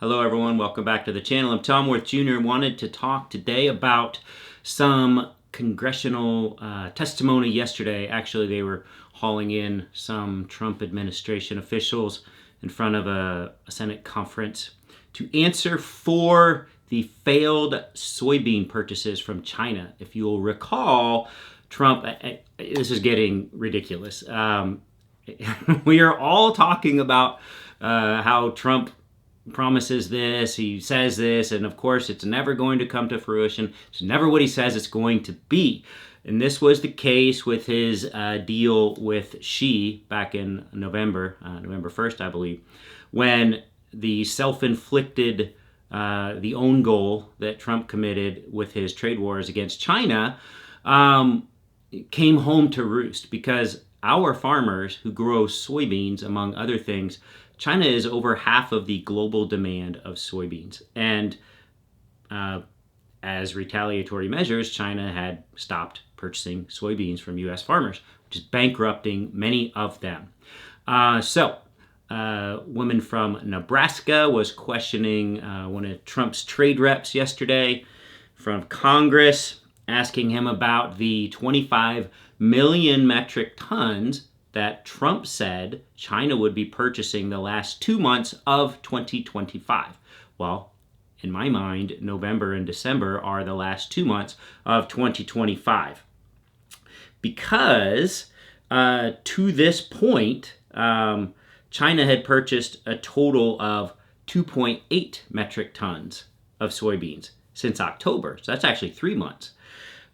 Hello everyone, welcome back to the channel. I'm Tom Worth Jr. Wanted to talk today about some congressional testimony yesterday. Actually, they were hauling in some Trump administration officials in front of a Senate conference to answer for the failed soybean purchases from China. If you'll recall, Trump, this is getting ridiculous. We are all talking about how Trump promises this, he says this, and of course it's never going to come to fruition. It's never what he says it's going to be. And this was the case with his deal with Xi back in November 1st, I believe, when the self-inflicted, the own goal that Trump committed with his trade wars against China came home to roost, because our farmers who grow soybeans, among other things, China is over half of the global demand of soybeans. And as retaliatory measures, China had stopped purchasing soybeans from U.S. farmers, which is bankrupting many of them. A woman from Nebraska was questioning one of Trump's trade reps yesterday from Congress, asking him about the 25 million metric tons that Trump said China would be purchasing the last 2 months of 2025. Well, in my mind, November and December are the last 2 months of 2025. Because to this point, China had purchased a total of 2.8 metric tons of soybeans since October. So that's actually 3 months,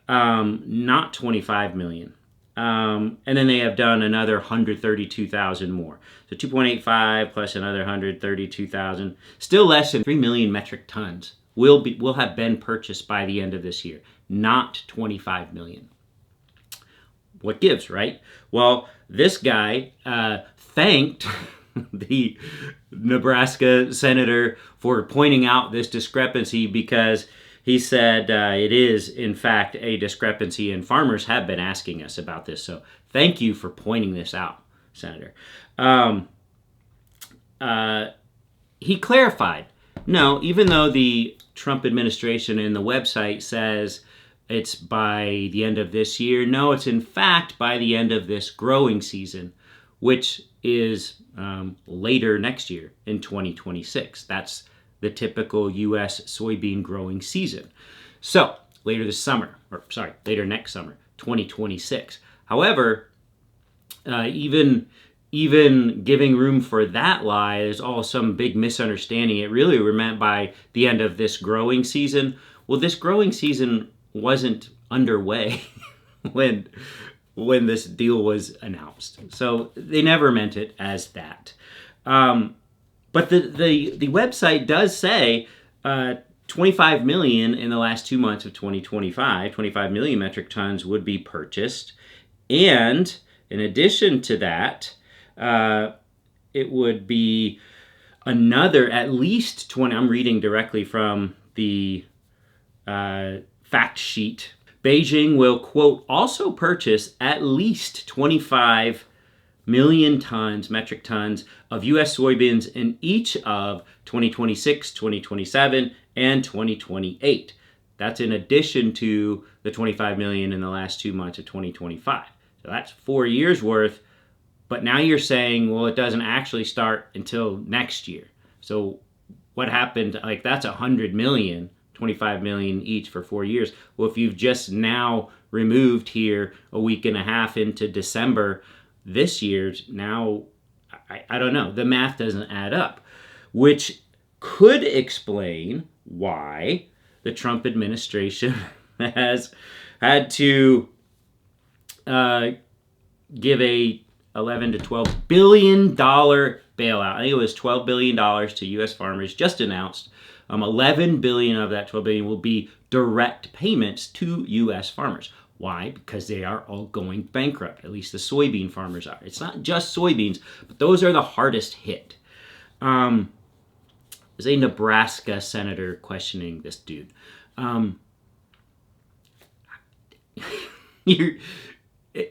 not 25 million. And then they have done another 132,000 more. So 2.85 plus another 132,000, still less than 3 million metric tons will have been purchased by the end of this year, not 25 million. What gives, right? Well, this guy thanked the Nebraska senator for pointing out this discrepancy, because he said it is, in fact, a discrepancy, and farmers have been asking us about this. So thank you for pointing this out, Senator. He clarified, no, even though the Trump administration and the website says it's by the end of this year, no, it's in fact by the end of this growing season, which is later next year in 2026. That's the typical U.S. soybean growing season. So later next summer, 2026. However, even giving room for that lie is all some big misunderstanding. It really were meant by the end of this growing season. Well, this growing season wasn't underway when this deal was announced. So they never meant it as that. But the website does say 25 million in the last 2 months of 2025, 25 million metric tons would be purchased. And in addition to that, it would be another at least 20, I'm reading directly from the fact sheet. Beijing will, quote, also purchase at least 25 million metric tons of U.S. soybeans in each of 2026, 2027, and 2028. That's in addition to the 25 million in the last 2 months of 2025. So that's 4 years worth. But now you're saying, well, it doesn't actually start until next year. So what happened? Like, that's 100 million, 25 million each for 4 years. Well, if you've just now removed here a week and a half into December this year's, now, I don't know, the math doesn't add up, which could explain why the Trump administration has had to give a $11 to $12 billion bailout. I think it was $12 billion to U.S. farmers, just announced. 11 billion of that 12 billion will be direct payments to U.S. farmers. Why? Because they are all going bankrupt. At least the soybean farmers are. It's not just soybeans, but those are the hardest hit. There's a Nebraska senator questioning this dude.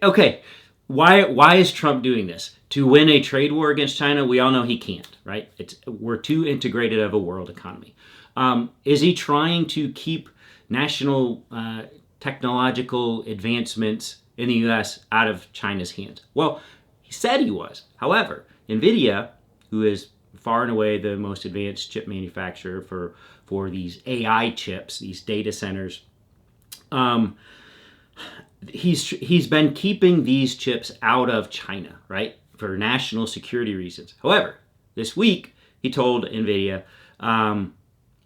Okay, why is Trump doing this? to win a trade war against China? We all know he can't, right? We're too integrated of a world economy. Is he trying to keep national technological advancements in the U.S. out of China's hands? Well, he said he was. However, Nvidia, who is far and away the most advanced chip manufacturer for these AI chips, these data centers, he's been keeping these chips out of China, right, for national security reasons. However, this week he told Nvidia,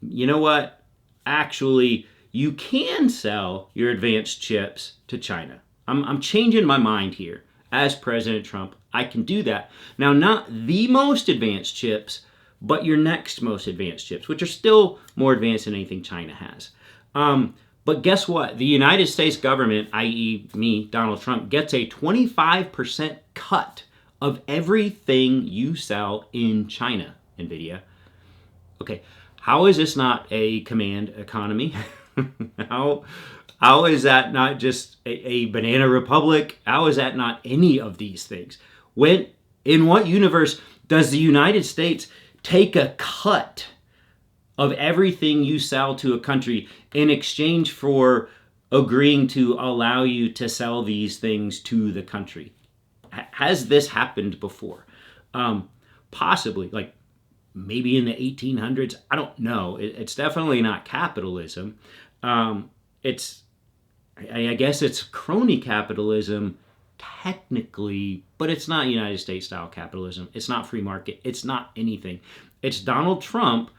you know what? Actually, you can sell your advanced chips to China. I'm changing my mind here. As President Trump, I can do that. Now, not the most advanced chips, but your next most advanced chips, which are still more advanced than anything China has. But guess what? The United States government, i.e. me, Donald Trump, gets a 25% cut of everything you sell in China, Nvidia. Okay, how is this not a command economy? How is that not just a banana republic? How is that not any of these things? In what universe does the United States take a cut of everything you sell to a country in exchange for agreeing to allow you to sell these things to the country? Has this happened before? Possibly, like maybe in the 1800s. I don't know. It's definitely not capitalism. I guess it's crony capitalism technically, but it's not United States style capitalism. It's not free market. It's not anything. It's Donald Trump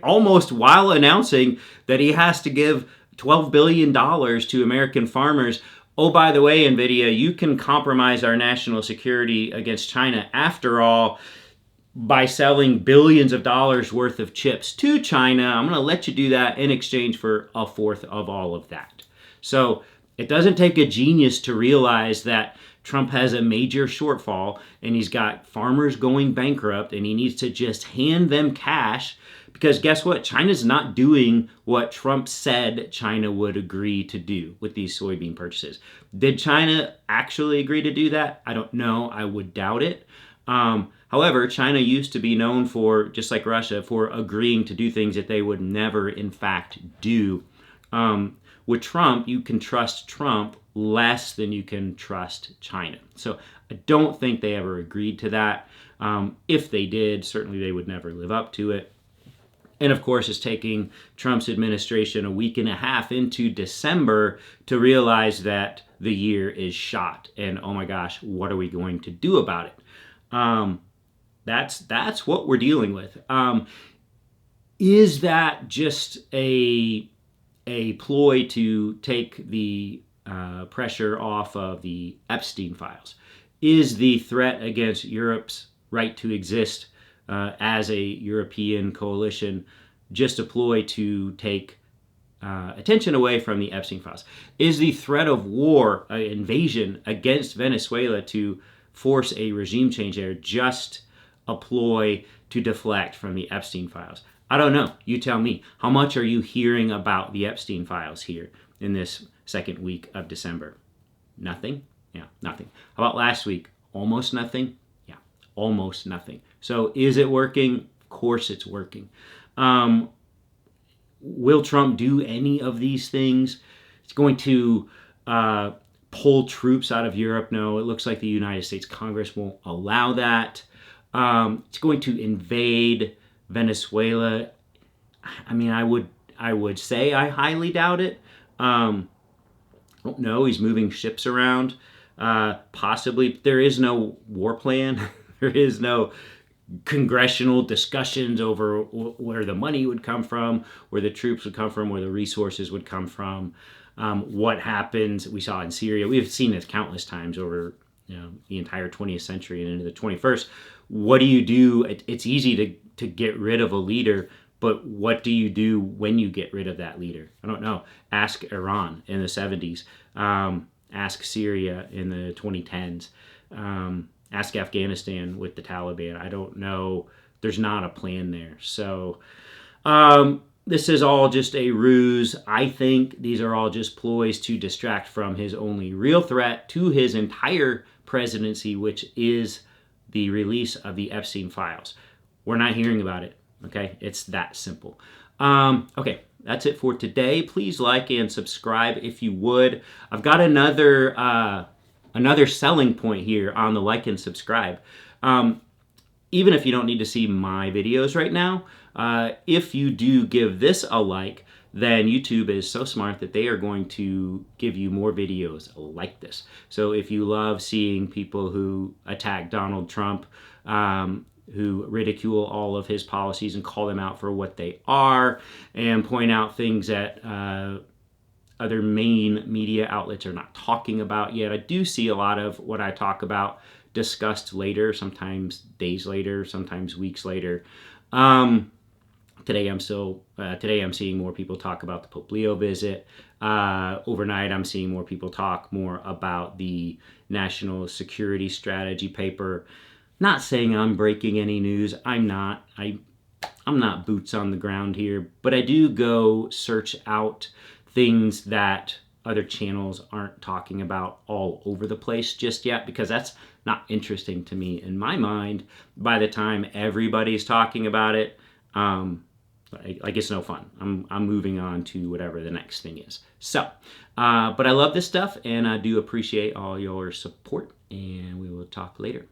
almost while announcing that he has to give $12 billion to American farmers. Oh, by the way, Nvidia, you can compromise our national security against China. After all, by selling billions of dollars worth of chips to China, I'm going to let you do that in exchange for a fourth of all of that. So it doesn't take a genius to realize that Trump has a major shortfall and he's got farmers going bankrupt and he needs to just hand them cash because guess what? China's not doing what Trump said China would agree to do with these soybean purchases. Did China actually agree to do that? I don't know. I would doubt it. However, China used to be known for, just like Russia, for agreeing to do things that they would never, in fact, do. With Trump, you can trust Trump less than you can trust China. So I don't think they ever agreed to that. If they did, certainly they would never live up to it. And of course, it's taking Trump's administration a week and a half into December to realize that the year is shot. And oh my gosh, what are we going to do about it? That's what we're dealing with. Is that just a ploy to take the pressure off of the Epstein files? Is the threat against Europe's right to exist as a European coalition just a ploy to take attention away from the Epstein files? Is the threat of war, invasion against Venezuela to force a regime change there just a ploy to deflect from the Epstein files? I don't know. You tell me. How much are you hearing about the Epstein files here in this second week of December? Nothing? Yeah, nothing. How about last week? Almost nothing? Yeah, almost nothing. So is it working? Of course it's working. Will Trump do any of these things? It's going to pull troops out of Europe? No, it looks like the United States Congress won't allow that. It's going to invade Venezuela. I mean, I would say I highly doubt it. I don't know. He's moving ships around. Possibly. There is no war plan. There is no congressional discussions over where the money would come from, where the troops would come from, where the resources would come from. What happens, we saw in Syria. We've seen this countless times over the entire 20th century and into the 21st. What do you do? It's easy to get rid of a leader, but what do you do when you get rid of that leader? I don't know. Ask Iran in the 70s. Ask Syria in the 2010s. Ask Afghanistan with the Taliban. I don't know. There's not a plan there. So this is all just a ruse. I think these are all just ploys to distract from his only real threat to his entire presidency, which is the release of the Epstein files. We're not hearing about it. Okay, it's that simple. Okay, that's it for today. Please like and subscribe if you would. I've got another selling point here on the like and subscribe. Even if you don't need to see my videos right now, if you do give this a like, then YouTube is so smart that they are going to give you more videos like this. So if you love seeing people who attack Donald Trump, who ridicule all of his policies and call them out for what they are, and point out things that other main media outlets are not talking about yet. I do see a lot of what I talk about discussed later, sometimes days later, sometimes weeks later. Today I'm seeing more people talk about the Pope Leo visit. Overnight I'm seeing more people talk more about the National Security Strategy paper. Not saying I'm breaking any news. I'm not. I'm not boots on the ground here, but I do go search out things that other channels aren't talking about all over the place just yet, because that's not interesting to me. In my mind, by the time everybody's talking about it, like it's no fun. I'm moving on to whatever the next thing is. So, but I love this stuff, and I do appreciate all your support, and we will talk later.